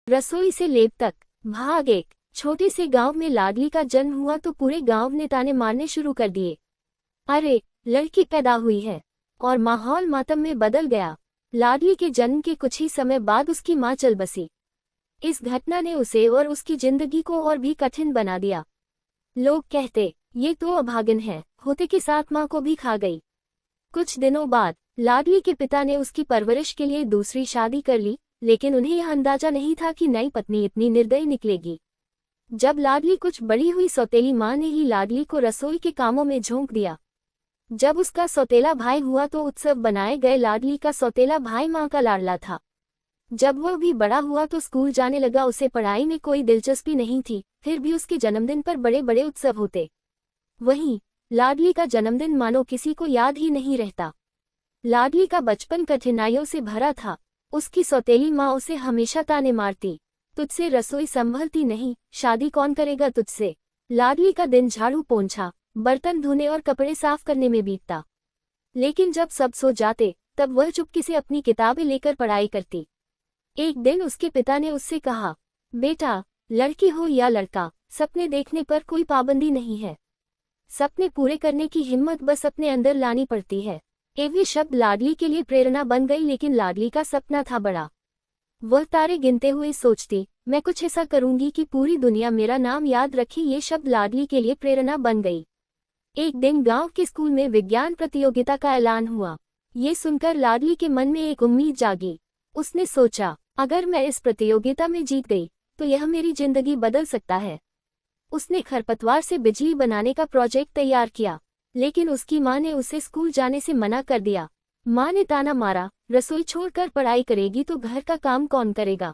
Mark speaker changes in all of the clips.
Speaker 1: रसोई से लेप तक भाग एक। छोटे से गांव में लाडली का जन्म हुआ तो पूरे गांव ने ताने मारने शुरू कर दिए। अरे, लड़की पैदा हुई है। और माहौल मातम में बदल गया। लाडली के जन्म के कुछ ही समय बाद उसकी मां चल बसी। इस घटना ने उसे और उसकी जिंदगी को और भी कठिन बना दिया। लोग कहते, ये तो अभागन है, होते के साथ मां को भी खा गई। कुछ दिनों बाद लाडली के पिता ने उसकी परवरिश के लिए दूसरी शादी कर ली, लेकिन उन्हें यह अंदाजा नहीं था कि नई पत्नी इतनी निर्दयी निकलेगी। जब लाडली कुछ बड़ी हुई, सौतेली मां ने ही लाडली को रसोई के कामों में झोंक दिया। जब उसका सौतेला भाई हुआ तो उत्सव बनाए गए। लाडली का सौतेला भाई मां का लाडला था। जब वह भी बड़ा हुआ तो स्कूल जाने लगा। उसे पढ़ाई में कोई दिलचस्पी नहीं थी, फिर भी उसके जन्मदिन पर बड़े बड़े उत्सव होते। वहीं लाडली का जन्मदिन मानो किसी को याद ही नहीं रहता। लाडली का बचपन कठिनाइयों से भरा था। उसकी सौतेली माँ उसे हमेशा ताने मारती, तुझसे रसोई संभलती नहीं, शादी कौन करेगा तुझसे। लाडली का दिन झाड़ू पोंछा, बर्तन धोने और कपड़े साफ करने में बीतता। लेकिन जब सब सो जाते तब वह चुपके से अपनी किताबें लेकर पढ़ाई करती। एक दिन उसके पिता ने उससे कहा, बेटा, लड़की हो या लड़का, सपने देखने पर कोई पाबंदी नहीं है। सपने पूरे करने की हिम्मत बस अपने अंदर लानी पड़ती है। ये शब्द लाडली के लिए प्रेरणा बन गई, लेकिन लाडली का सपना था बड़ा। वह तारे गिनते हुए सोचती, मैं कुछ ऐसा करूंगी कि पूरी दुनिया मेरा नाम याद रखे। ये शब्द लाडली के लिए प्रेरणा बन गई। एक दिन गांव के स्कूल में विज्ञान प्रतियोगिता का ऐलान हुआ। ये सुनकर लाडली के मन में एक उम्मीद जागी। उसने सोचा, अगर मैं इस प्रतियोगिता में जीत गई तो यह मेरी जिंदगी बदल सकता है। उसने खरपतवार से बिजली बनाने का प्रोजेक्ट तैयार किया, लेकिन उसकी मां ने उसे स्कूल जाने से मना कर दिया। मां ने ताना मारा, रसोई छोड़कर पढ़ाई करेगी तो घर का काम कौन करेगा।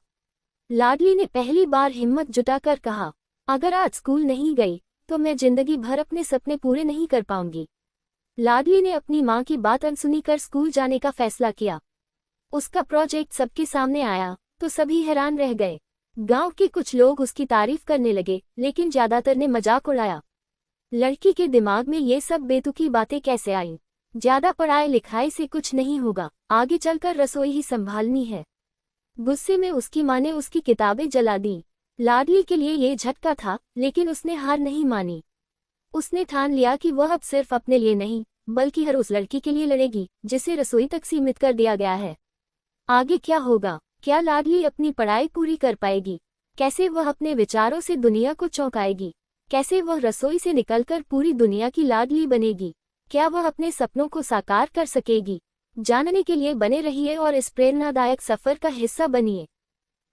Speaker 1: लाडली ने पहली बार हिम्मत जुटाकर कहा, अगर आज स्कूल नहीं गई तो मैं जिंदगी भर अपने सपने पूरे नहीं कर पाऊंगी। लाडली ने अपनी मां की बात अनसुनी कर स्कूल जाने का फैसला किया। उसका प्रोजेक्ट सबके सामने आया तो सभी हैरान रह गए। गांव के कुछ लोग उसकी तारीफ करने लगे, लेकिन ज्यादातर ने मजाक उड़ाया। लड़की के दिमाग में ये सब बेतुकी बातें कैसे आईं? ज्यादा पढ़ाई लिखाई से कुछ नहीं होगा, आगे चलकर रसोई ही संभालनी है। गुस्से में उसकी मां ने उसकी किताबें जला दी। लाडली के लिए ये झटका था, लेकिन उसने हार नहीं मानी। उसने ठान लिया कि वह अब सिर्फ अपने लिए नहीं, बल्कि हर उस लड़की के लिए लड़ेगी जिसे रसोई तक सीमित कर दिया गया है। आगे क्या होगा? क्या लाडली अपनी पढ़ाई पूरी कर पाएगी? कैसे वह अपने विचारों से दुनिया को चौंकाएगी? कैसे वह रसोई से निकलकर पूरी दुनिया की लाडली बनेगी? क्या वह अपने सपनों को साकार कर सकेगी? जानने के लिए बने रहिए और इस प्रेरणादायक सफर का हिस्सा बनिए।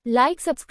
Speaker 1: Like, subscribe